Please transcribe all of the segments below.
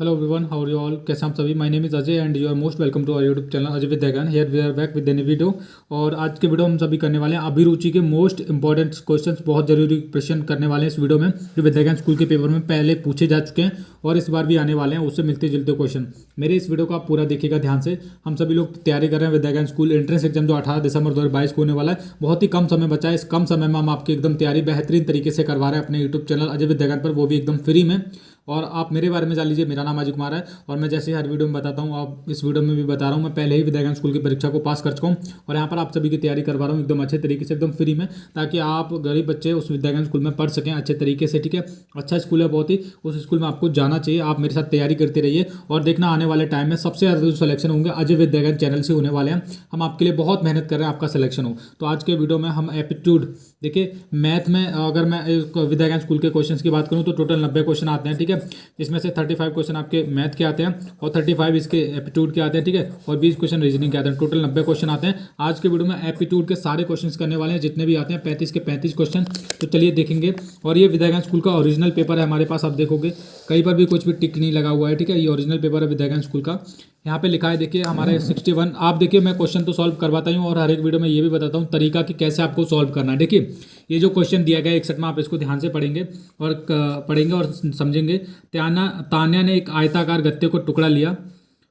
Hello everyone, how are you all. कैसे आप सभी। My name is Ajay and you are most welcome to our YouTube channel Ajay Vidyagyan. Here we are back with any video. और आज के video हम सभी करने वाले हैं अभिरुचि के मोस्ट इंपॉर्टेंट क्वेश्चंस, बहुत जरूरी प्रश्न करने वाले हैं इस वीडियो में, जो विद्याज्ञान स्कूल के पेपर में पहले पूछे जा चुके हैं और इस बार भी आने वाले हैं उससे मिलते जुलते क्वेश्चन। मेरे इस वीडियो को आप पूरा देखिएगा ध्यान से। हम सभी लोग तैयारी कर रहे हैं विद्याज्ञान स्कूल एंट्रेंस एग्जाम जो 18 दिसंबर 2022 को होने वाला है। बहुत ही कम समय बचा है। इस कम समय में हम आपकी एकदम तैयारी बेहतरीन तरीके से करवा रहे हैं अपने यूट्यूब चैनल अजय विद्याज्ञान पर, वो भी एकदम फ्री में। और आप मेरे बारे में जान लीजिए। मेरा नाम अजय कुमार है और मैं जैसे हर वीडियो में बताता हूँ, आप इस वीडियो में भी बता रहा हूँ, मैं पहले ही विद्याज्ञान स्कूल की परीक्षा को पास कर चुका हूँ और यहाँ पर आप सभी की तैयारी करवा रहा हूँ एकदम अच्छे तरीके से, एकदम फ्री में, ताकि आप गरीब बच्चे उस विद्याज्ञान स्कूल में पढ़ सकें अच्छे तरीके से। ठीक है, अच्छा स्कूल है बहुत ही, उस स्कूल में आपको जाना चाहिए। आप मेरे साथ तैयारी करते रहिए और देखना आने वाले टाइम में सबसे ज़्यादा जो सिलेक्शन होंगे अजय विद्याज्ञान चैनल से होने वाले हैं। हम आपके लिए बहुत मेहनत कर रहे हैं आपका सिलेक्शन हो। तो आज के वीडियो में हम एप्टीट्यूड, देखिए मैथ में अगर मैं विद्याज्ञान स्कूल के क्वेश्चंस की बात करूं तो टोटल 90 क्वेश्चन आते हैं। ठीक है, जिसमें से 35 क्वेश्चन आपके मैथ के आते हैं और 35 इसके एप्टीट्यूड के आते हैं। ठीक है, और 20 क्वेश्चन रीजनिंग के आते हैं। टोटल 90 क्वेश्चन आते हैं। आज के वीडियो में एप्टीट्यूड के सारे क्वेश्चन करने वाले हैं जितने भी आते हैं, 35 के 35 क्वेश्चन। तो चलिए देखेंगे। और ये विद्याज्ञान स्कूल का ओरिजिनल पेपर है हमारे पास, आप देखोगे कहीं पर भी कुछ भी टिक नहीं लगा हुआ है। ठीक है, ये ओरिजिनल पेपर है विद्याज्ञान स्कूल का। यहाँ पे लिखा है देखिए हमारे 61। आप देखिए मैं क्वेश्चन तो सॉल्व करवाता हूँ और हर एक वीडियो में ये भी बताता हूँ तरीका कि कैसे आपको सॉल्व करना है। देखिए ये जो क्वेश्चन दिया गया है 61 में, आप इसको ध्यान से पढ़ेंगे और समझेंगे। तान्या ने एक आयताकार गत्ते को टुकड़ा लिया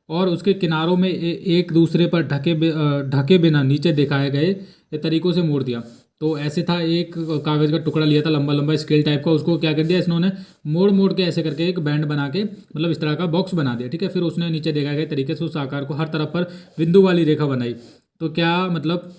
और उसके किनारों में एक दूसरे पर ढके बिना नीचे दिखाए गए तरीकों से मोड़ दिया। तो ऐसे था, एक कागज़ का टुकड़ा लिया था लंबा लंबा स्केल टाइप का, उसको क्या कर दिया इन्होंने, मोड़ मोड़ के ऐसे करके एक बैंड बना के, मतलब इस तरह का बॉक्स बना दिया। ठीक है, फिर उसने नीचे दिखाए गए तरीके से उस आकार को हर तरफ पर बिंदु वाली रेखा बनाई। तो क्या मतलब,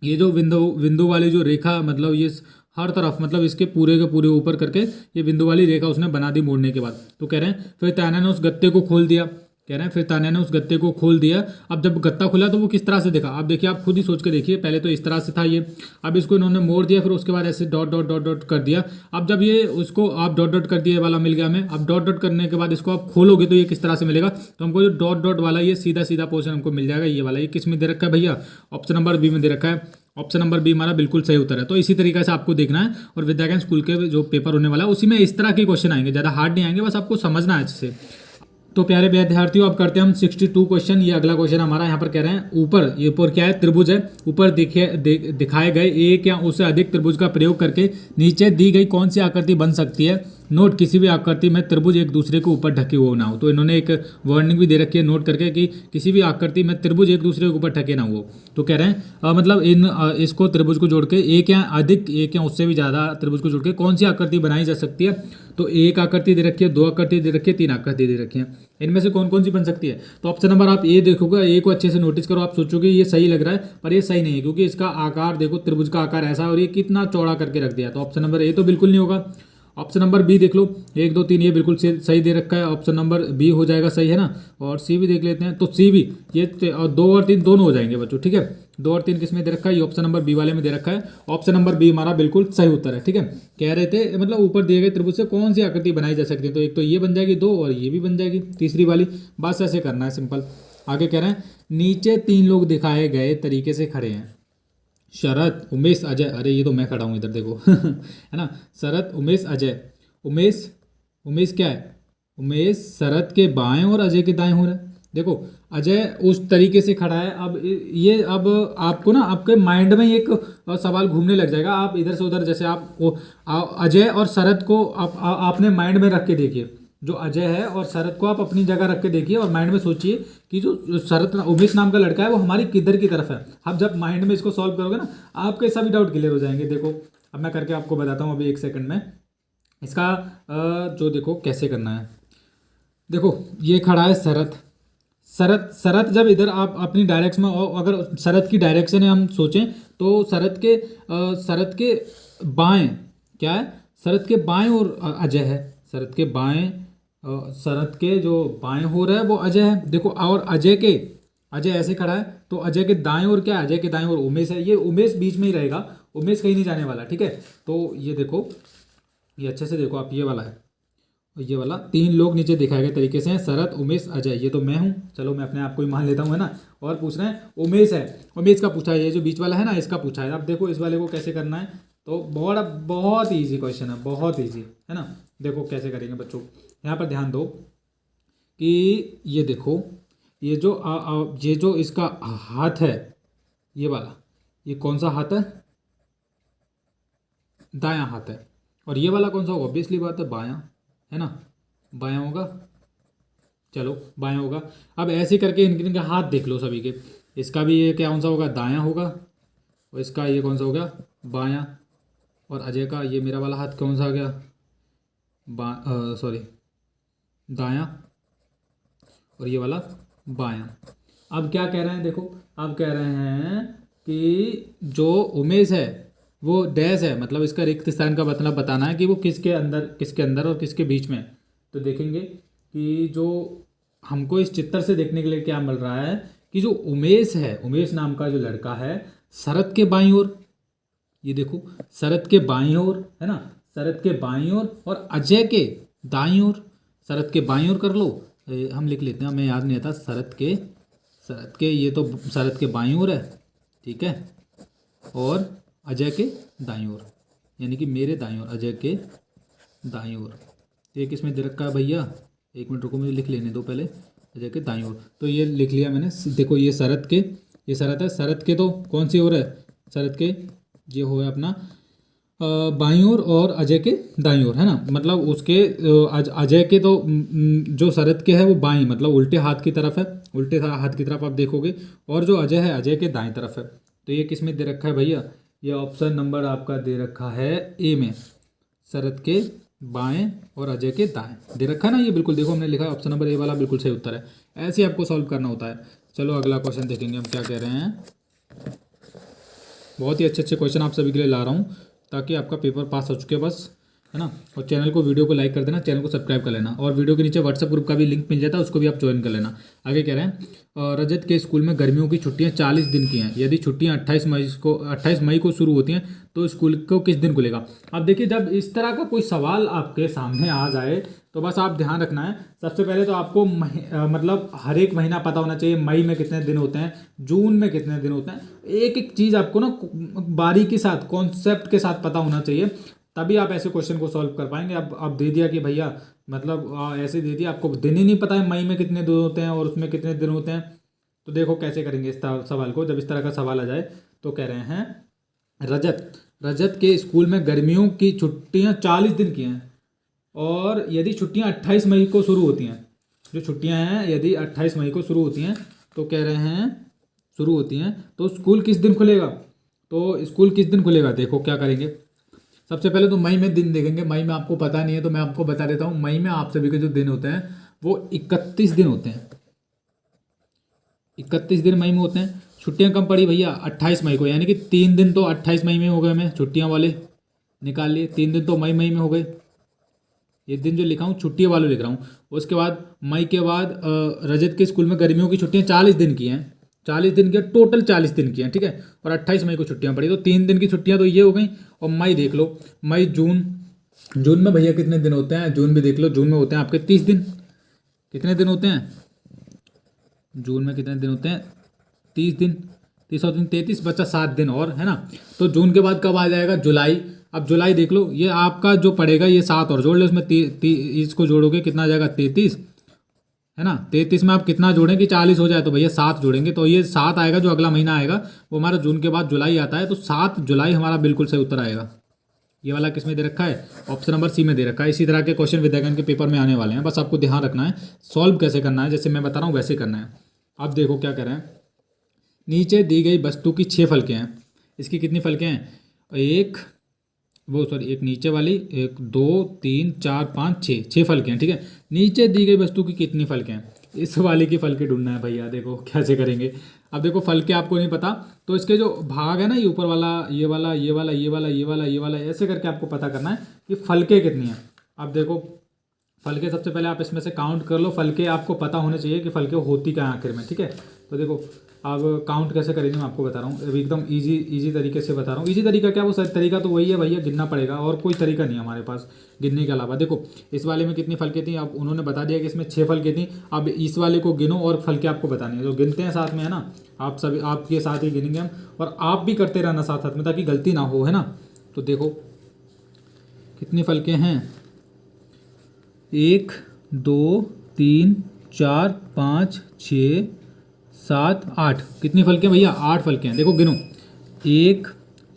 ये जो बिंदु वाली जो रेखा, मतलब ये हर तरफ, मतलब इसके पूरे के पूरे ऊपर करके ये बिंदु वाली रेखा उसने बना दी मोड़ने के बाद। तो कह रहे हैं फिर तान्या ने उस गत्ते को खोल दिया। कह रहे हैं फिर तान्या ने उस गत्ते को खोल दिया। अब जब गत्ता खुला तो वो किस तरह से देखा, आप देखिए, आप खुद ही सोच के देखिए। पहले तो इस तरह से था ये, अब इसको इन्होंने मोड़ दिया, फिर उसके बाद ऐसे डॉट डॉट डॉट डॉट कर दिया। अब जब ये उसको आप डॉट डॉट कर दिए वाला मिल गया हमें, अब डॉट डॉट करने के बाद इसको आप खोलोगे तो ये किस तरह से मिलेगा, तो हमको जो डॉट डॉट वाला ये सीधा सीधा पोर्शन हमको मिल जाएगा। ये वाला, ये किस में दे रखा है भैया, ऑप्शन नंबर बी में दे रखा है। ऑप्शन नंबर बी हमारा बिल्कुल सही उत्तर है। तो इसी तरीके से आपको देखना है और विद्याज्ञान स्कूल के जो पेपर होने वाला है उसी में इस तरह के क्वेश्चन आएंगे, ज़्यादा हार्ड नहीं आएंगे, बस आपको समझना है अच्छे से। तो प्यारे विद्यार्थियों, अब करते हैं हम 62 क्वेश्चन। ये अगला क्वेश्चन हमारा, यहाँ पर कह रहे हैं ऊपर, ये ऊपर क्या है, त्रिभुज है। ऊपर दिखाए गए एक या उससे अधिक त्रिभुज का प्रयोग करके नीचे दी गई कौन सी आकृति बन सकती है। नोट, किसी भी आकृति में त्रिभुज एक दूसरे के ऊपर ढके हुए ना हो। तो इन्होंने एक वार्निंग भी दे रखी है नोट करके कि किसी भी आकृति में त्रिभुज एक दूसरे के ऊपर ढके ना हो। तो कह रहे हैं मतलब इसको त्रिभुज को जोड़ के एक या अधिक, एक या उससे भी ज़्यादा त्रिभुज को जोड़ के कौन सी आकृति बनाई जा सकती है। तो एक आकृति दे रखी है, दो आकृति दे रखी है, तीन आकृति दे रखी है। इनमें से कौन कौन सी बन सकती है। तो ऑप्शन नंबर आप ए देखोगे, ए को अच्छे से नोटिस करो। आप सोचोगे ये सही लग रहा है, पर ये सही नहीं है, क्योंकि इसका आकार देखो, त्रिभुज का आकार ऐसा और ये कितना चौड़ा करके रख दिया। तो ऑप्शन नंबर ए तो बिल्कुल नहीं होगा। ऑप्शन नंबर बी देख लो, 1 2 3 ये बिल्कुल सही दे रखा है। ऑप्शन नंबर बी हो जाएगा सही, है ना। और सी भी देख लेते हैं, तो सी भी ये 2 और 3 दोनों हो जाएंगे बच्चों। ठीक है, 2 और 3 किसमें दे रखा है, ये ऑप्शन नंबर बी वाले में दे रखा है। ऑप्शन नंबर बी हमारा बिल्कुल सही उत्तर है। ठीक है, कह रहे थे मतलब ऊपर दिए गए त्रिभुज से कौन सी आकृति बनाई जा सकती है। तो एक तो ये बन जाएगी, 2 और ये भी बन जाएगी तीसरी वाली। बस ऐसे करना है, सिंपल। आगे कह रहे हैं नीचे 3 लोग दिखाए गए तरीके से खड़े हैं। शरद, उमेश, अजय। अरे ये तो मैं खड़ा हूँ इधर देखो है ना। शरद, उमेश, अजय। उमेश क्या है, उमेश शरद के बाएं और अजय के दाएं हो रहा है। देखो अजय उस तरीके से खड़ा है। अब आपको ना आपके माइंड में एक सवाल घूमने लग जाएगा। आप इधर से उधर, जैसे आप अजय और शरद को आपने माइंड में रख के देखिए। जो अजय है और शरद को आप अपनी जगह रख के देखिए और माइंड में सोचिए कि जो शरद उमेश नाम का लड़का है वो हमारी किधर की तरफ है। आप जब माइंड में इसको सॉल्व करोगे ना, आपके सभी डाउट क्लियर हो जाएंगे। देखो अब मैं करके आपको बताता हूँ अभी 1 सेकंड में इसका जो, देखो कैसे करना है। देखो ये खड़ा है शरद जब इधर आप अपनी डायरेक्शन में, अगर शरद की डायरेक्शन है हम सोचें तो शरद के बाएं क्या है, शरद के बाएं और अजय है। शरद के बाएं, शरद के जो बाएं हो रहा है वो अजय है। देखो, और अजय ऐसे खड़ा है, तो अजय के दाएं और क्या है, अजय के दाएं और उमेश है। ये उमेश बीच में ही रहेगा, उमेश कहीं नहीं जाने वाला। ठीक है, तो ये देखो, ये अच्छे से देखो आप, ये वाला है, ये वाला 3 लोग नीचे दिखाए गए तरीके से हैं, शरद, उमेश, अजय। ये तो मैं हूँ, चलो मैं अपने आप को ही मान लेता हूँ, है ना। और पूछ रहे हैं उमेश है, उमेश का पूछा है, ये जो बीच वाला है ना इसका पूछा है। अब देखो इस वाले को कैसे करना है। तो बहुत ईजी क्वेश्चन है, बहुत ईजी, है ना। देखो कैसे करेंगे बच्चों, यहाँ पर ध्यान दो कि ये देखो, ये जो इसका हाथ है, ये वाला, ये कौन सा हाथ है? दायां हाथ है। और ये वाला कौन सा होगा? ऑब्वियसली बात है बायां, है ना, बायां होगा। चलो बायां होगा। अब ऐसे करके इनके हाथ देख लो सभी के। इसका भी ये क्या कौन सा होगा? दायां होगा। और इसका ये कौन सा हो गया? बायां। और अजय का ये मेरा वाला हाथ कौन सा आ गया? सॉरी, दायां। और ये वाला बायां। अब क्या कह रहे हैं देखो, अब कह रहे हैं कि जो उमेश है वो डैश है, मतलब इसका रिक्त स्थान का मतलब बताना है कि वो किसके अंदर और किसके बीच में है। तो देखेंगे कि जो हमको इस चित्र से देखने के लिए क्या मिल रहा है कि जो उमेश है, उमेश नाम का जो लड़का है, शरद के बाईं ओर, ये देखो शरद के बाईं ओर, है ना, शरद के बाईं ओर, और अजय के दाईं ओर। शरद के बाईं ओर कर लो, हम लिख लेते हैं, हमें याद नहीं आता। शरद के ये तो शरद के बाईं ओर है, ठीक है, और अजय के दाईं ओर, यानी कि मेरे दाईं ओर, अजय के दाईं ओर। तो ये किसमें दे रखा है भैया? एक मिनट रुको, मुझे लिख लेने दो पहले। अजय के दाईं ओर, तो ये लिख लिया मैंने। देखो ये शरद के, ये शरद है, शरद के तो कौन सी ओर है? शरद के ये हो है अपना बाईं ओर, और अजय के दाईं ओर, है ना, मतलब उसके अजय के तो जो शरद के है वो बाईं, मतलब उल्टे हाथ की तरफ है, उल्टे हाथ की तरफ आप देखोगे। और जो अजय है, अजय के दाईं तरफ है। तो ये किस में दे रखा है भैया? ये ऑप्शन नंबर आपका दे रखा है ए में, शरद के बाएं और अजय के दाएं दे रखा है ना। ये बिल्कुल देखो, हमने लिखा है ऑप्शन नंबर ए वाला बिल्कुल सही उत्तर है। ऐसे ही आपको सॉल्व करना होता है। चलो अगला क्वेश्चन देखेंगे हम क्या कह रहे हैं। बहुत ही अच्छे अच्छे क्वेश्चन आप सभी के लिए ला रहा हूँ ताकि आपका पेपर पास हो चुके बस, है ना। और चैनल को, वीडियो को लाइक कर देना, चैनल को सब्सक्राइब कर लेना, और वीडियो के नीचे व्हाट्सएप ग्रुप का भी लिंक मिल जाता है, उसको भी आप ज्वाइन कर लेना। आगे कह रहे हैं रजत के स्कूल में गर्मियों की छुट्टियां 40 दिन की हैं। यदि छुट्टियां 28 मई को शुरू होती हैं तो स्कूल को किस दिन खुलेगा? अब देखिए, जब इस तरह का कोई सवाल आपके सामने आ जाए तो बस आप ध्यान रखना है, सबसे पहले तो आपको मतलब हर एक महीना पता होना चाहिए। मई में कितने दिन होते हैं, जून में कितने दिन होते हैं, एक एक चीज़ आपको ना बारीकी के साथ, कॉन्सेप्ट के साथ पता होना चाहिए, तभी आप ऐसे क्वेश्चन को सॉल्व कर पाएंगे। अब दे दिया कि भैया मतलब ऐसे दे दिया, आपको दिन ही नहीं पता है मई में कितने दिन होते हैं और उसमें कितने दिन होते हैं, तो देखो कैसे करेंगे इस सवाल को। जब इस तरह का सवाल आ जाए तो कह रहे हैं रजत के स्कूल में गर्मियों की छुट्टियां 40 दिन की हैं, और यदि छुट्टियां 28 मई को शुरू होती हैं, जो छुट्टियां हैं यदि 28 मई को शुरू होती हैं, तो कह रहे हैं शुरू होती हैं तो स्कूल किस दिन खुलेगा? तो स्कूल किस दिन खुलेगा, देखो क्या करेंगे। सबसे पहले तो मई में दिन देखेंगे। मई में आपको पता नहीं है तो मैं आपको बता देता हूँ। मई में आप सभी के जो दिन होते हैं वो 31 दिन होते हैं। 31 दिन मई में होते हैं। छुट्टियां कब पड़ी भैया? 28 मई को, यानी कि 3 दिन तो 28 मई में हो गए, हमें छुट्टियां वाले निकाल लिए। 3 दिन तो मई में हो गए। ये दिन जो लिखा हूँ छुट्टी वाले लिख रहा हूँ। उसके बाद मई के बाद रजत के स्कूल में गर्मियों की छुट्टियां 40 दिन की हैं। 40 दिन की, टोटल 40 दिन की हैं, ठीक है। और 28 मई को छुट्टियां पड़ी, तो 3 दिन की छुट्टियां तो ये हो गई। और मई देख लो, मई जून में भैया कितने दिन होते हैं? जून भी देख लो, जून में होते हैं आपके 30 दिन। कितने दिन होते हैं जून में? कितने दिन होते हैं? 30 दिन। 30 और 3 33, बचा 7 दिन और, है ना। तो जून के बाद कब आ जाएगा? जुलाई। अब जुलाई देख लो, ये आपका जो पड़ेगा ये 7 और जोड़ लो उसमें, इसको जोड़ोगे कितना आ जाएगा? 33, है ना। 33 में आप कितना जोड़ें कि 40 हो जाए? तो भैया 7 जोड़ेंगे, तो ये 7 आएगा। जो अगला महीना आएगा वो हमारा जून के बाद जुलाई आता है, तो 7 जुलाई हमारा बिल्कुल सही उत्तर आएगा। ये वाला किस में दे रखा है? ऑप्शन नंबर सी में दे रखा है। इसी तरह के क्वेश्चन विद्यागण के पेपर में आने वाले हैं, बस आपको ध्यान रखना है। सॉल्व कैसे करना है, जैसे मैं बता रहा हूँ वैसे करना है। अब देखो क्या कह रहे हैं। नीचे दी गई वस्तु की 6 फलकें हैं। इसकी कितनी फलकें हैं? एक नीचे वाली, 1 2 3 4 5 6 फलकें हैं, ठीक है। नीचे दी गई वस्तु की कितनी फलकें हैं? इस वाले की फलकें ढूंढना है भैया। देखो कैसे करेंगे। अब देखो फलकें आपको नहीं पता, तो इसके जो भाग है ना, ये ऊपर वाला, ये वाला, ये वाला, ये वाला, ये वाला, ये वाला, ऐसे करके आपको पता करना है कि फलकें कितनी हैं। अब देखो फलकें, सबसे पहले आप इसमें से काउंट कर लो। फलकें आपको पता होने चाहिए कि फलकें होती क्या आखिर में, ठीक है। तो देखो अब काउंट कैसे करेंगे मैं आपको बता रहा हूँ। अभी एकदम इजी तरीके से बता रहा हूँ। इजी तरीका क्या? वो सही तरीका तो वही है भैया, गिनना पड़ेगा, और कोई तरीका नहीं है हमारे पास गिनने के अलावा। देखो इस वाले में कितनी फलकें थी, अब उन्होंने बता दिया कि इसमें 6 फलकें थी। अब इस वाले को गिनो और फलकें आपको बतानी है। तो गिनते हैं साथ में, है ना। आप सभी आपके साथ ही गिनेंगे हम, और आप भी करते रहना साथ साथ में, ताकि गलती ना हो, है ना। तो देखो कितनी फलकें हैं? 1 2 3 4 5 6 7 8, कितनी फलके हैं भैया? 8 फलके हैं। देखो गिनो, एक,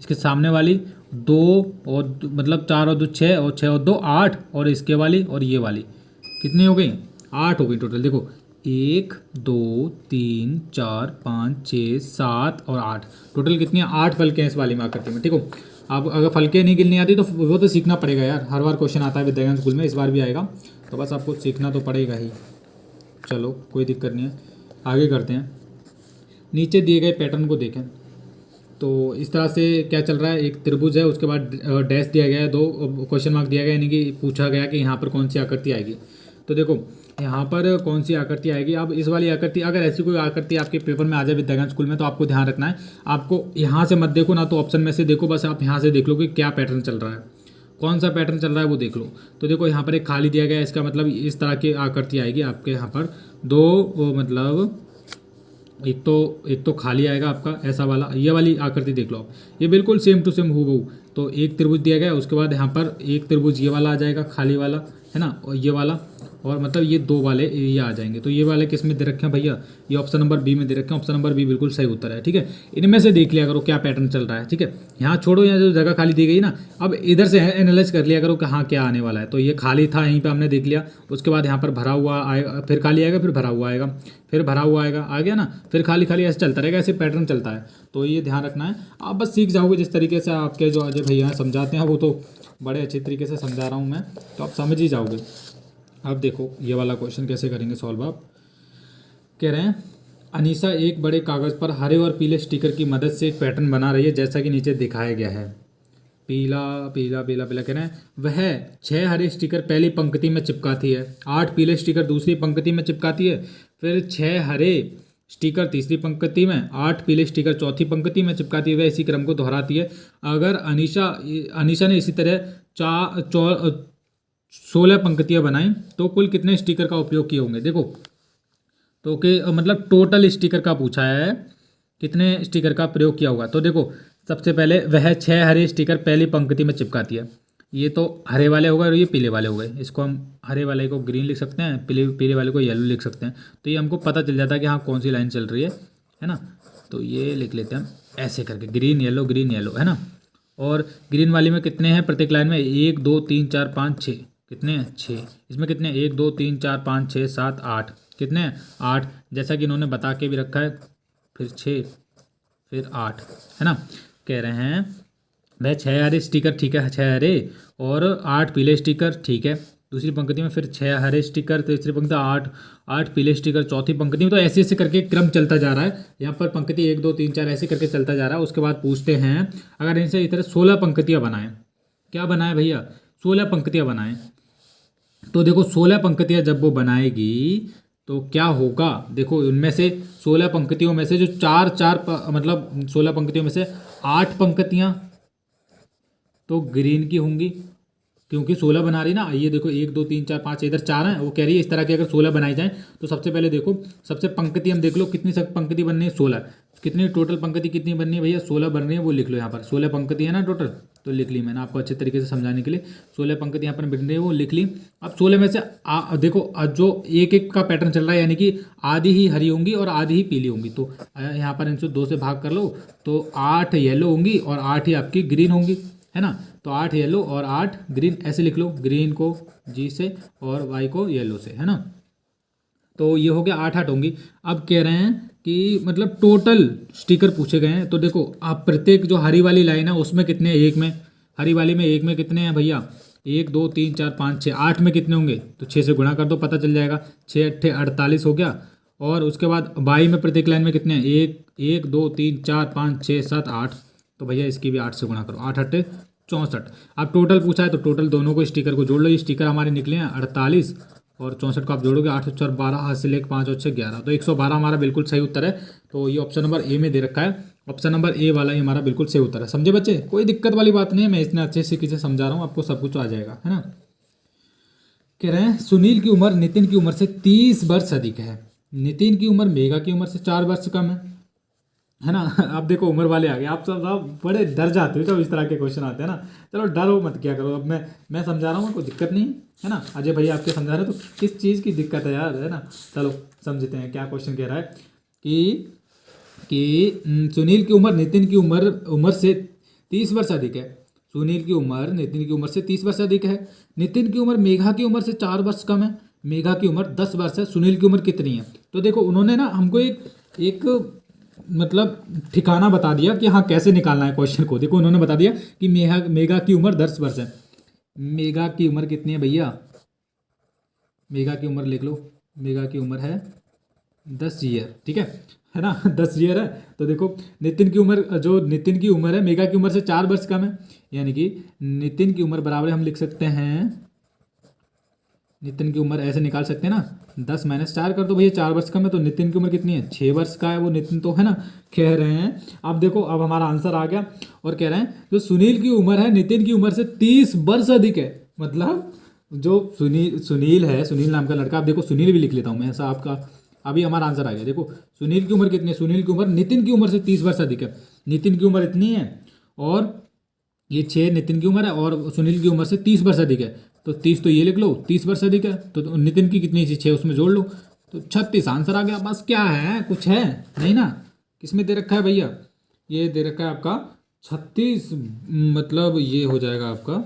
इसके सामने वाली 2 और मतलब 4 और 2 6 और 6 और 2 8 और इसके वाली और ये वाली कितनी हो गई? 8 हो गई टोटल। देखो 1 2 3 4 5 6 7 और 8, टोटल कितनी है? 8 फलके हैं इस वाली में आकृति में। ठीक हो, अब अगर फलके नहीं गिननी आती तो वो तो सीखना पड़ेगा यार, हर बार क्वेश्चन आता है विद्या स्कूल में, इस बार भी आएगा, तो बस आपको सीखना तो पड़ेगा ही। चलो कोई दिक्कत नहीं है, आगे करते हैं। नीचे दिए गए पैटर्न को देखें तो इस तरह से क्या चल रहा है, एक त्रिभुज है, उसके बाद डैश दिया गया है, 2 क्वेश्चन मार्क दिया गया, यानी कि पूछा गया कि यहाँ पर कौन सी आकृति आएगी। तो देखो यहाँ पर कौन सी आकृति आएगी। अब इस वाली आकृति, अगर ऐसी कोई आकृति आपके पेपर में आ जाए विद्यागंज स्कूल में, तो आपको ध्यान रखना है, आपको यहाँ से मत देखो ना, तो ऑप्शन में से देखो, बस आप यहाँ से देख लो कि क्या पैटर्न चल रहा है, कौन सा पैटर्न चल रहा है वो देख लो। तो देखो यहाँ पर एक खाली दिया गया है, इसका मतलब इस तरह की आकृति आएगी आपके यहाँ पर, 2 मतलब एक तो खाली आएगा आपका ऐसा वाला, ये वाली आकृति देख लो आप, ये बिल्कुल सेम टू सेम हूबहू। तो एक त्रिभुज दिया गया, उसके बाद यहाँ पर एक त्रिभुज ये वाला आ जाएगा खाली वाला, है ना, और ये वाला, और मतलब ये 2 वाले ये आ जाएंगे। तो ये वाले किस में दे रखे हैं भैया? ये ऑप्शन नंबर बी में दे रखे हैं, ऑप्शन नंबर बी बिल्कुल सही उत्तर है। ठीक है, इनमें से देख लिया करो क्या पैटर्न चल रहा है। ठीक है, यहाँ छोड़ो, यहाँ जो जगह खाली दी गई ना, अब इधर से एनालाइज कर लिया करो कि हाँ क्या आने वाला है। तो ये खाली था, यहीं पर हमने देख लिया, उसके बाद यहाँ पर भरा हुआ आएगा, फिर खाली आएगा, फिर भरा हुआ आएगा, फिर भरा हुआ आएगा, आ गया ना, फिर खाली खाली, ऐसे चलता रहेगा, ऐसे पैटर्न चलता है। तो ये ध्यान रखना है, आप बस सीख जाओगे जिस तरीके से आपके जो अजय भैया समझाते हैं, वो तो बड़े अच्छे तरीके से समझा रहा हूँ मैं, तो आप समझ ही जाओगे। अब देखो ये वाला क्वेश्चन कैसे करेंगे सॉल्व। आप कह रहे हैं अनीसा एक बड़े कागज़ पर हरे और पीले स्टिकर की मदद से एक पैटर्न बना रही है, जैसा कि नीचे दिखाया गया है। पीला पीला पीला पीला, कह रहे हैं वह 6 हरे स्टिकर पहली पंक्ति में चिपकाती है, 8 पीले स्टिकर दूसरी पंक्ति में चिपकाती है, फिर 6 हरे स्टिकर तीसरी पंक्ति में, 8 पीले स्टिकर चौथी पंक्ति में चिपकाती है। वह इसी क्रम को दोहराती है। अगर अनीसा ने इसी तरह 16 पंक्तियाँ बनाई तो कुल कितने स्टिकर का उपयोग किए होंगे? देखो तो कि मतलब टोटल स्टिकर का पूछा है, कितने स्टिकर का प्रयोग किया होगा। तो देखो सबसे पहले वह 6 हरे स्टिकर पहली पंक्ति में चिपकाती है, ये तो हरे वाले हो गए और ये पीले वाले हो गए। इसको हम हरे वाले को ग्रीन लिख सकते हैं, पीले वाले को येलो लिख सकते हैं। तो ये हमको पता चल जाता है कि हाँ कौन सी लाइन चल रही है ना। तो ये लिख लेते हैं ऐसे करके, ग्रीन येलो, है ना। और ग्रीन वाली में कितने हैं प्रत्येक लाइन में? 1 2 3 4 5 6, कितने हैं? 6। इसमें कितने? 1 2 3 4 5 6 7 8, कितने हैं? 8, जैसा कि इन्होंने बता के भी रखा है, फिर 6 फिर 8, है ना। कह रहे हैं वह 6 हरे स्टिकर, ठीक है 6 हरे, और 8 पीले स्टिकर, ठीक है दूसरी पंक्ति में, फिर 6 हरे स्टिकर तीसरी पंक्ति, 8 पीले स्टिकर चौथी पंक्ति में। तो ऐसे ऐसे करके क्रम चलता जा रहा है। यहाँ पर पंक्ति 1 2 3 4 ऐसे करके चलता जा रहा है। उसके बाद पूछते हैं अगर इनसे इस तरह 16 पंक्तियाँ बनाएं, क्या बनाए भैया? 16 पंक्तियाँ बनाएं। तो देखो 16 पंक्तियाँ जब वो बनाएगी तो क्या होगा? देखो उनमें से 16 पंक्तियों में से जो मतलब 16 पंक्तियों में से 8 पंक्तियाँ तो ग्रीन की होंगी, क्योंकि 16 बना रही ना। ये देखो 1 2 3 4 5, इधर 4 हैं, वो कह रही है इस तरह की अगर 16 बनाई जाए। तो सबसे पहले देखो सबसे पंक्ति हम देख लो, कितनी पंक्ति बननी है? 16। कितनी टोटल पंक्ति कितनी बननी है भैया? 16 बन रही है, वो लिख लो यहाँ पर। 16 पंक्ति है ना टोटल, तो लिख ली मैंने आपको अच्छे तरीके से समझाने के लिए। 16 पंक्ति यहाँ पर बन रही है, वो लिख ली। अब 16 में से देखो जो एक एक का पैटर्न चल रहा है, यानी कि आधी ही हरी होंगी और आधी ही पीली होंगी। तो यहाँ पर इनसे 2 से भाग कर लो, तो 8 येलो होंगी और 8 ही आपकी ग्रीन होंगी, है ना। तो 8 येलो और 8 ग्रीन, ऐसे लिख लो, ग्रीन को जी से और वाई को येलो से, है ना। तो ये हो गया 8 होंगी। अब कह रहे हैं कि मतलब टोटल स्टिकर पूछे गए हैं। तो देखो आप प्रत्येक जो हरी वाली लाइन है उसमें कितने? एक में, हरी वाली में एक में कितने हैं भैया? 1 2 3 4 5 6, 8 में कितने होंगे? तो 6 से गुणा कर दो, पता चल जाएगा। 6 8 48 हो गया। और उसके बाद बाई में प्रत्येक लाइन में कितने हैं? 1 2 3 4 5 6 7 8। तो भैया इसकी भी 8 से गुणा करो, 8 8 64। अब टोटल पूछा है तो टोटल दोनों को स्टिकर को जोड़ लो। ये स्टिकर हमारे निकले हैं 48 और 64 को आप जोड़ोगे 8 4 12, हाथ से लेकर 5 और 6 11, तो 112 हमारा बिल्कुल सही उत्तर है। तो ये ऑप्शन नंबर ए में दे रखा है, ऑप्शन नंबर ए वाला ही हमारा बिल्कुल सही उत्तर है। समझे बच्चे? कोई दिक्कत वाली बात नहीं है, मैं इतने अच्छे से किसे समझा रहा हूँ, आपको सब कुछ आ जाएगा, है ना। कह रहे हैं सुनील की उम्र नितिन की उम्र से 30 वर्ष अधिक है। नितिन की उम्र मेघा की उम्र से 4 वर्ष कम है। है ना। अब देखो उम्र वाले आ गए, आप सब आप बड़े डर जाते हो जब इस तरह के क्वेश्चन आते हैं ना। चलो डरो मत, क्या करो, अब मैं समझा रहा हूँ, कोई दिक्कत नहीं है ना। अजय भैया आपके समझा रहे हो तो किस चीज़ की दिक्कत है यार, है ना। चलो समझते हैं क्या क्वेश्चन कह रहा है कि सुनील की उम्र नितिन की उम्र से 30 वर्ष अधिक है। सुनील की उम्र नितिन की उम्र से 30 वर्ष अधिक है। नितिन की उम्र मेघा की उम्र से 4 वर्ष कम है। मेघा की उम्र 10 वर्ष है। सुनील की उम्र कितनी है? तो देखो उन्होंने ना हमको एक एक मतलब ठिकाना बता दिया कि हाँ कैसे निकालना है क्वेश्चन को। देखो उन्होंने बता दिया कि मेघा की उम्र 10 वर्ष है। मेघा की उम्र कितनी है भैया? मेघा की उम्र लिख लो। मेघा की उम्र है 10 ईयर, ठीक है ना। 10 ईयर है। तो देखो नितिन की उम्र, जो नितिन की उम्र है मेघा की उम्र से 4 वर्ष कम है, यानी कि नितिन की उम्र बराबर हम लिख सकते हैं, नितिन की उम्र ऐसे निकाल सकते हैं ना, 10 - 4 कर दो भैया, 4 वर्ष कम है। तो नितिन की उम्र कितनी है? 6 वर्ष का है वो नितिन, तो है ना, कह रहे हैं। अब देखो अब हमारा आंसर आ गया और कह रहे हैं जो सुनील की उम्र है नितिन की उम्र से 30 वर्ष अधिक है। मतलब जो सुनील है, सुनील नाम का लड़का, आप देखो सुनील भी लिख लेता हूँ मैं ऐसा आपका। अभी हमारा आंसर आ गया। देखो सुनील की उम्र कितनी है? सुनील की उम्र नितिन की उम्र से 30 वर्ष अधिक है। नितिन की उम्र इतनी है और ये 6 नितिन की उम्र है और सुनील की उम्र से 30 वर्ष अधिक है। तो 30 तो ये लिख लो, 30 वर्ष अधिक है तो नितिन की कितनी थी? 6 उसमें जोड़ लो तो 36 आंसर आ गया। बस क्या है, कुछ है नहीं ना। किसमें दे रखा है भैया? ये दे रखा है आपका 36, मतलब ये हो जाएगा आपका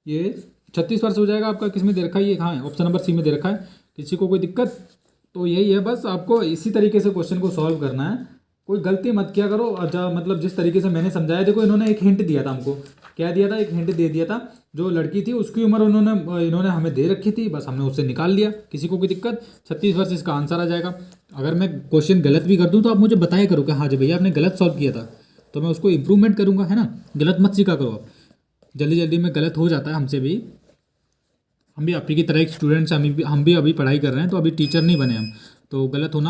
ये 36 वर्ष हो जाएगा आपका। किसमें दे रखा है? ये कहाँ है? ऑप्शन नंबर सी में दे रखा है। किसी को कोई दिक्कत? तो यही है, बस आपको इसी तरीके से क्वेश्चन को सॉल्व करना है। कोई गलती मत किया करो। अच्छा मतलब जिस तरीके से मैंने समझाया, देखो इन्होंने एक हिंट दिया था हमको। क्या दिया था? एक हिंट दे दिया था। जो लड़की थी उसकी उम्र इन्होंने हमें दे रखी थी, बस हमने उससे निकाल लिया। किसी को कोई दिक्कत? 36 वर्ष इसका आंसर आ जाएगा। अगर मैं क्वेश्चन गलत भी कर दूँ तो आप मुझे बताया करो कि हाँ जी भैया आपने गलत सॉल्व किया था, तो मैं उसको इम्प्रूवमेंट करूँगा, है ना। गलत मत सीखा करो आप। जल्दी जल्दी में गलत हो जाता है हमसे भी। हम भी आप ही की तरह एक स्टूडेंट्स, हम भी अभी पढ़ाई कर रहे हैं, तो अभी टीचर नहीं बने हम, तो गलत होना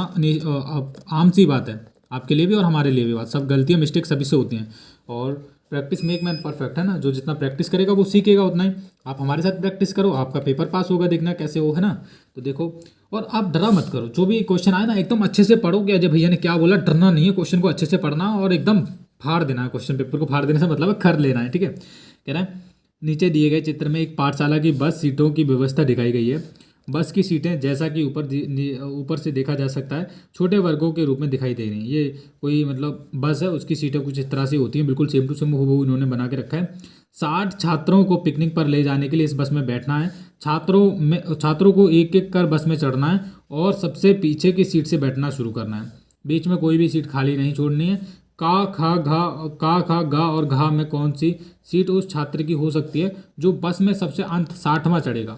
आम सी बात है, आपके लिए भी और हमारे लिए भी। बात सब गलतियाँ मिस्टेक सभी से होती हैं। और प्रैक्टिस मेक मैन परफेक्ट, है ना। जो जितना प्रैक्टिस करेगा वो सीखेगा उतना ही। आप हमारे साथ प्रैक्टिस करो, आपका पेपर पास होगा, देखना कैसे हो, है ना। तो देखो, और आप डरा मत करो। जो भी क्वेश्चन आए ना एकदम अच्छे से पढ़ो कि अजय भैया ने क्या बोला। डरना नहीं है, क्वेश्चन को अच्छे से पढ़ना और एकदम फाड़ देना है। क्वेश्चन पेपर को फाड़ देने से मतलब है कर लेना है, ठीक है। कह रहा है नीचे दिए गए चित्र में एक पाठशाला की बस सीटों की व्यवस्था दिखाई गई है। बस की सीटें जैसा कि ऊपर से देखा जा सकता है छोटे वर्गों के रूप में दिखाई दे रही हैं। ये कोई मतलब बस है, उसकी सीटें कुछ इस तरह से होती हैं, बिल्कुल सेम टू सेम हूबहू इन्होंने बना के रखा है। 60 छात्रों को पिकनिक पर ले जाने के लिए इस बस में बैठना है। छात्रों को एक एक कर बस में चढ़ना है और सबसे पीछे की सीट से बैठना शुरू करना है। बीच में कोई भी सीट खाली नहीं छोड़नी है। का खा गा और घा में कौन सी सीट उस छात्र की हो सकती है जो बस में सबसे अंत 60वां चढ़ेगा?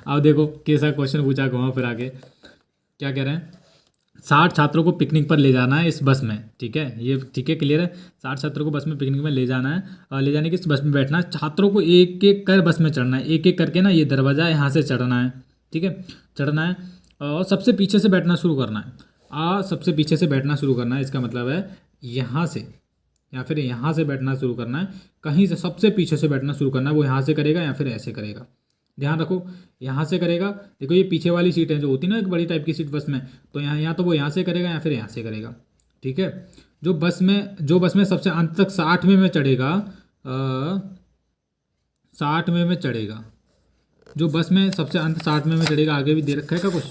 अब देखो कैसा क्वेश्चन पूछा घुमा फिरा के। क्या कह रहे हैं? 60 छात्रों को पिकनिक पर ले जाना है इस बस में, ठीक है, ये ठीक है, क्लियर है। 60 छात्रों को बस में पिकनिक में ले जाना है और ले जाने की इस बस में बैठना है। छात्रों को एक एक कर बस में चढ़ना है, एक एक करके ना, ये दरवाज़ा यहाँ से चढ़ना है, ठीक है, चढ़ना है और सबसे पीछे से बैठना शुरू करना है। सबसे पीछे से बैठना शुरू करना है, इसका मतलब है यहाँ से या फिर यहाँ से बैठना शुरू करना है। कहीं से सबसे पीछे से बैठना शुरू करना है, वो यहाँ से करेगा या फिर ऐसे करेगा। ध्यान रखो, यहाँ से करेगा। देखो ये पीछे वाली सीट है जो होती है ना, एक बड़ी टाइप की सीट बस में, तो यहाँ तो वो यहाँ से करेगा या फिर यहाँ से करेगा, ठीक है। जो बस में सबसे अंत तक 60वें में चढ़ेगा, 60वें में चढ़ेगा। जो बस में सबसे अंत 60वें में चढ़ेगा, आगे भी दे रखा है क्या कुछ?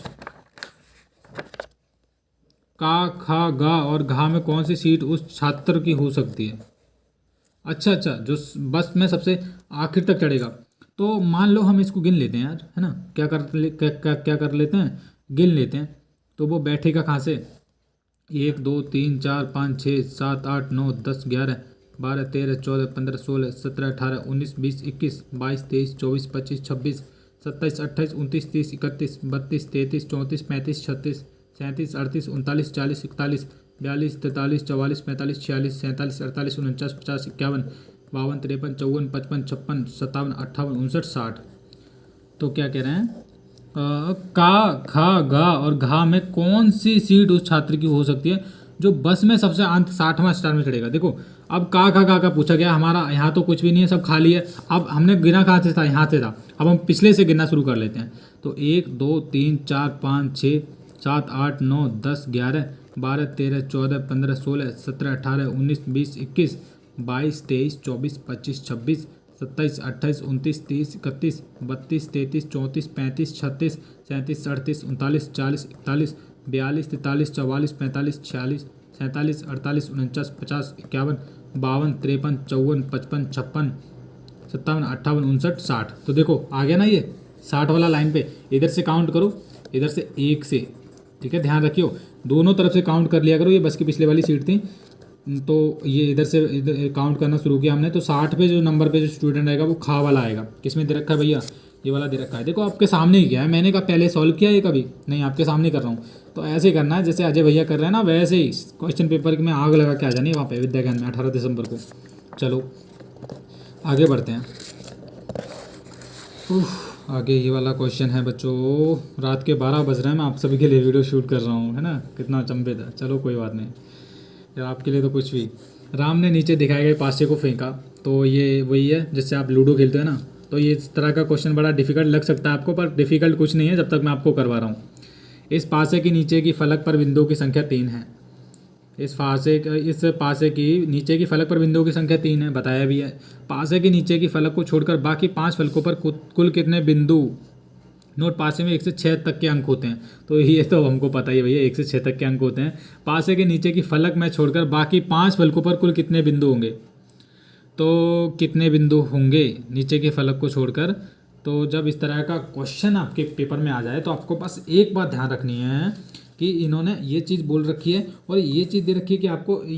का खा गा और घा में कौन सी सीट उस छात्र की हो सकती है? अच्छा, जो बस में सबसे आखिर तक चढ़ेगा, तो मान लो हम इसको गिन लेते हैं यार, है ना। क्या कर लेते हैं? गिन लेते हैं। तो वो बैठेगा कहाँ से? 1 2 3 4 5 6 7 8 9 10 11 12 13 14 15 16 17 18 19 20 21 22 23 24 25 26 27 28 29 30 31 32 33 34 35 36 37 38 39 40 41 42 43 44 45 46 47 48 49 50 51 52 53 54 55 56 57 58 59 60। तो क्या कह रहे हैं? का खा गा और घा में कौन सी सीट उस छात्र की हो सकती है जो बस में सबसे अंत 60वां स्टार में चढ़ेगा? देखो अब का खा गा का पूछा गया, हमारा यहाँ तो कुछ भी नहीं है, सब खाली है। अब हमने गिना कहाँ से था? यहाँ से था। अब हम पिछले से गिनना शुरू कर लेते हैं। तो 1 2 3 4 5 6 7 8 9 10 11 12 13 14 15 16 17 18 19 20 21 22 23 24 25 26 27 28 29 30 31 32 33 34 35 36 37 38 39 40 41 42 43 44 45 46 47 48 49 50 51 52 53 54 55 56 57 58 59 60। तो देखो आ गया ना ये 60 वाला लाइन पे। इधर से काउंट करो, इधर से 1 से, ठीक है, ध्यान रखियो दोनों तरफ से काउंट कर लिया करो। ये बस की पिछले वाली सीट थी तो ये इधर से इधर काउंट करना शुरू किया हमने। तो 60 पे जो नंबर पे जो स्टूडेंट आएगा वो खा वाला आएगा। किसमें दे रखा है भैया, ये वाला दे रखा है। देखो आपके सामने ही किया है मैंने, कहा पहले सॉल्व किया है कभी नहीं, आपके सामने कर रहा हूँ। तो ऐसे ही करना है जैसे अजय भैया कर रहे हैं ना, वैसे ही क्वेश्चन पेपर में आग लगा के आ जानी है वहाँ पे विद्या ज्ञान में 18 दिसंबर को। चलो आगे बढ़ते हैं। आगे ये वाला क्वेश्चन है बच्चों, रात के 12 बज रहे हैं, मैं आप सभी के लिए वीडियो शूट कर रहा हूँ, है ना, कितना अचंभे था। चलो कोई बात नहीं यार, आपके लिए तो कुछ भी। राम ने नीचे दिखाए गए पासे को फेंका। तो ये वही है जिससे आप लूडो खेलते हैं ना। तो ये इस तरह का क्वेश्चन बड़ा डिफिकल्ट लग सकता है आपको, पर डिफिकल्ट कुछ नहीं है जब तक मैं आपको करवा रहा हूँ। इस पासे के नीचे की फलक पर बिंदुओं की संख्या 3 है। इस पासे की नीचे की फलक पर बिंदुओं की संख्या 3 है, बताया भी है। पासे के नीचे की फलक को छोड़कर बाकी 5 फलकों पर कुल कितने बिंदु, नोट पासे में 1 से 6 तक के अंक होते हैं। तो ये तो हमको पता ही है भैया, 1 से 6 तक के अंक होते हैं। पासे के नीचे की फलक में छोड़कर बाकी 5 फलकों पर कुल कितने बिंदु होंगे। तो कितने बिंदु होंगे नीचे के फलक को छोड़कर। तो जब इस तरह का क्वेश्चन आपके पेपर में आ जाए तो आपको बस एक बात ध्यान रखनी है कि इन्होंने ये चीज़ बोल रखी है और ये चीज़ दे रखी है कि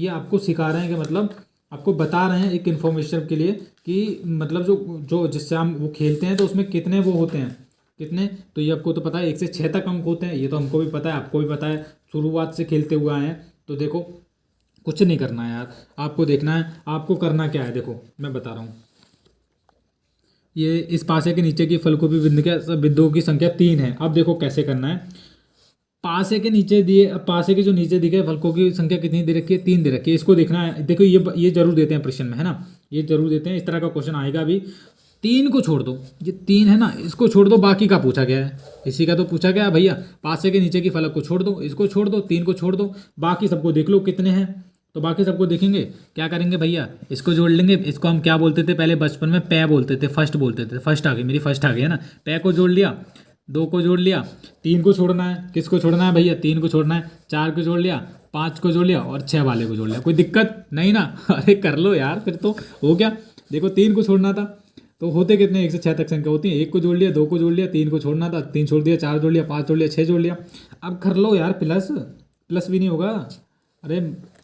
आपको सिखा रहे हैं कि मतलब आपको बता रहे हैं एक इन्फॉर्मेशन के लिए कि मतलब जो जिससे हम वो खेलते हैं तो उसमें कितने वो होते हैं, कितने। तो ये आपको तो पता है 1 से 6 तक अंक होते हैं, ये तो हमको भी पता है, आपको भी पता है, शुरुआत से खेलते हुए आए हैं। तो देखो कुछ नहीं करना है यार, आपको देखना है आपको करना क्या है। देखो मैं बता रहा हूँ, ये इस पासे के नीचे की फलकों की बिंदुओं की संख्या 3 है। अब देखो कैसे करना है। पासे के जो नीचे दिखे फलकों की संख्या कितनी दे रखी है, 3 दे रखी है। इसको देखना है। देखो ये जरूर देते हैं प्रश्न में, है ना, ये जरूर देते हैं, इस तरह का क्वेश्चन आएगा भी। 3 को छोड़ दो, ये 3 है ना, इसको छोड़ दो, बाकी का पूछा गया है, इसी का तो पूछा गया है भैया। पासे के नीचे की फलक को छोड़ दो, इसको छोड़ दो, 3 को छोड़ दो, बाकी सबको देख लो कितने हैं। तो बाकी सबको देखेंगे, क्या करेंगे भैया, इसको जोड़ लेंगे। इसको हम क्या बोलते थे पहले बचपन में, पै बोलते थे, फर्स्ट बोलते थे। फर्स्ट आ गई, मेरी फर्स्ट आ गई है ना। पै को जोड़ लिया, 2 को जोड़ लिया, 3 को छोड़ना है। किसको छोड़ना है भैया, 3 को छोड़ना है। 4 को जोड़ लिया, 5 को जोड़ लिया और 6 वाले को जोड़ लिया। कोई दिक्कत नहीं ना। अरे कर लो यार, फिर तो हो गया। देखो 3 को छोड़ना था तो होते कितने, 1 से 6 तक संख्या होती है। 1 को जोड़ लिया, 2 को जोड़ लिया, 3 को छोड़ना था, 3 छोड़ दिया, 4 जोड़ लिया, 5 जोड़ लिया, 6 जोड़ लिया। अब कर लो यार, प्लस भी नहीं होगा। अरे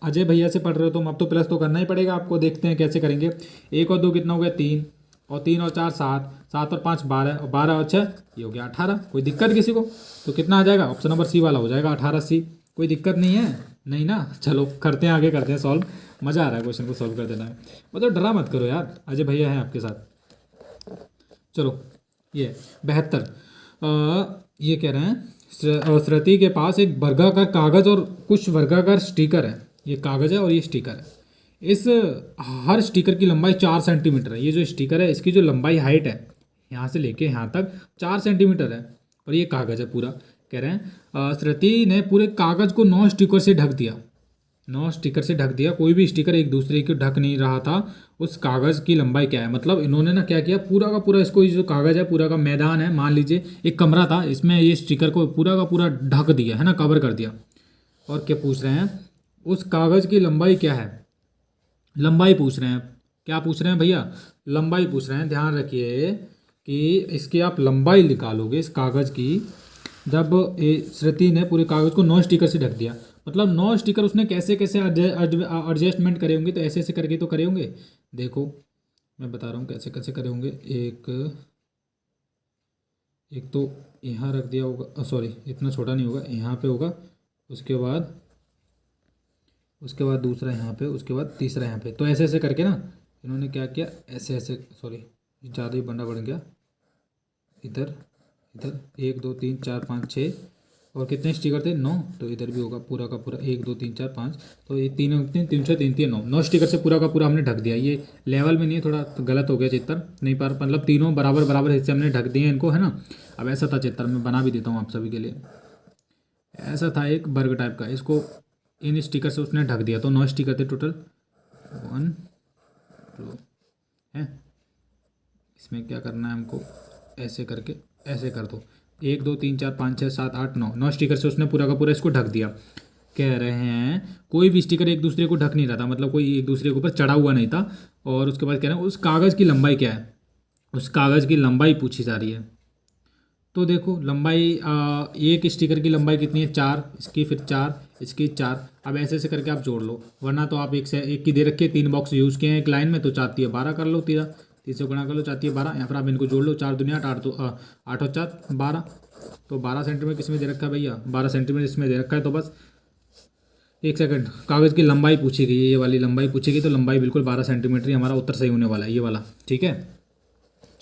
अजय भैया से पढ़ रहे हो तुम, अब तो प्लस तो करना ही पड़ेगा आपको। देखते हैं कैसे करेंगे। 1 और 2 कितना हो गया, 3, और 3 और 4 7, 7 और 5 12, और 12 और 6 ये हो गया 18। कोई दिक्कत किसी को? तो कितना आ जाएगा, ऑप्शन नंबर सी वाला हो जाएगा 18C। कोई दिक्कत नहीं है, नहीं ना। चलो करते हैं, आगे करते हैं सॉल्व। मज़ा आ रहा है क्वेश्चन को सॉल्व कर देना है। मतलब डरा मत करो यार, अजय भैया हैं आपके साथ। चलो ये 72 ये कह रहे हैं श्रुति के पास एक वर्गाकार कागज और कुछ वर्गाकार स्टिकर है। ये कागज है और ये स्टिकर है। इस हर स्टिकर की लंबाई 4 सेंटीमीटर है। ये जो स्टिकर है इसकी जो लंबाई हाइट है यहाँ से लेके यहाँ तक 4 सेंटीमीटर है और ये कागज है पूरा। कह रहे हैं श्रुति ने पूरे कागज को 9 स्टिकर से ढक दिया। 9 स्टिकर से ढक दिया। कोई भी स्टिकर एक दूसरे को ढक नहीं रहा था। उस कागज़ की लंबाई क्या है, मतलब इन्होंने ना क्या किया, पूरा का पूरा इसको, ये जो कागज़ है पूरा का मैदान है, मान लीजिए एक कमरा था, इसमें ये स्टिकर को पूरा का पूरा ढक दिया है ना, कवर कर दिया। और क्या पूछ रहे हैं, उस कागज़ की लंबाई क्या है, लंबाई पूछ रहे हैं। क्या पूछ रहे हैं भैया, लंबाई पूछ रहे हैं। ध्यान रखिए कि इसकी आप लंबाई निकालोगे इस कागज़ की। जब श्रुति ने पूरे कागज़ को 9 स्टिकर से ढक दिया, मतलब 9 स्टिकर उसने कैसे कैसे एडजस्टमेंट करे होंगे, तो ऐसे ऐसे करके तो करे होंगे। देखो मैं बता रहा हूँ कैसे कैसे करे होंगे। एक तो यहाँ रख दिया होगा, सॉरी इतना छोटा नहीं होगा, यहाँ पे होगा, उसके बाद दूसरा यहाँ पे, उसके बाद तीसरा यहाँ पे। तो ऐसे ऐसे करके ना इन्होंने क्या किया, ऐसे ऐसे, सॉरी ज़्यादा ही बंडा बढ़ गया, इधर 1 2 3 4 5 6 और कितने स्टिकर थे, 9। तो इधर भी होगा पूरा का पूरा 1 2 3 4 5। तो ये 3 3 6 3 3 9 स्टिकर से पूरा का पूरा हमने ढक दिया। ये लेवल में नहीं है, थोड़ा तो गलत हो गया चित्र, नहीं पर मतलब तीनों बराबर हिस्से हमने ढक दिए इनको, है ना। अब ऐसा था चित्र, मैं बना भी देता हूँ आप सभी के लिए। ऐसा था एक बर्ग टाइप का, इसको इन स्टिकर से उसने ढक दिया, तो 9 स्टिकर थे टोटल। 1 2 है, इसमें क्या करना है हमको, ऐसे करके ऐसे कर दो, 1 2 3 4 5 6 7 8 9, 9 स्टिकर से उसने पूरा का पूरा इसको ढक दिया। कह रहे हैं कोई भी स्टिकर एक दूसरे को ढक नहीं रहा था, मतलब कोई एक दूसरे के ऊपर चढ़ा हुआ नहीं था। और उसके बाद कह रहे हैं उस कागज़ की लंबाई क्या है, उस कागज़ की लंबाई पूछी जा रही है। तो देखो लंबाई, एक स्टिकर की लंबाई कितनी है 4, इसकी फिर 4, इसकी 4। अब ऐसे ऐसे करके आप जोड़ लो, वरना तो आप एक से एक की दे रखे 3 बॉक्स यूज़ किए हैं एक लाइन में, तो 4 3 12 कर लो, 3 से गुणा कर लो, 4 3 12, या फिर आप इनको जोड़ लो, 4 दूनी 8, 8 और 4 12। तो 12 सेंटीमीटर किस में दे रखा है भैया, 12 सेंटीमीटर इसमें दे रखा है। तो बस एक सेकंड, कागज़ की लंबाई पूछी गई है, ये वाली लंबाई पूछी गई, तो लंबाई बिल्कुल 12 सेंटीमीटर ही हमारा उत्तर सही होने वाला है, ये वाला। ठीक है।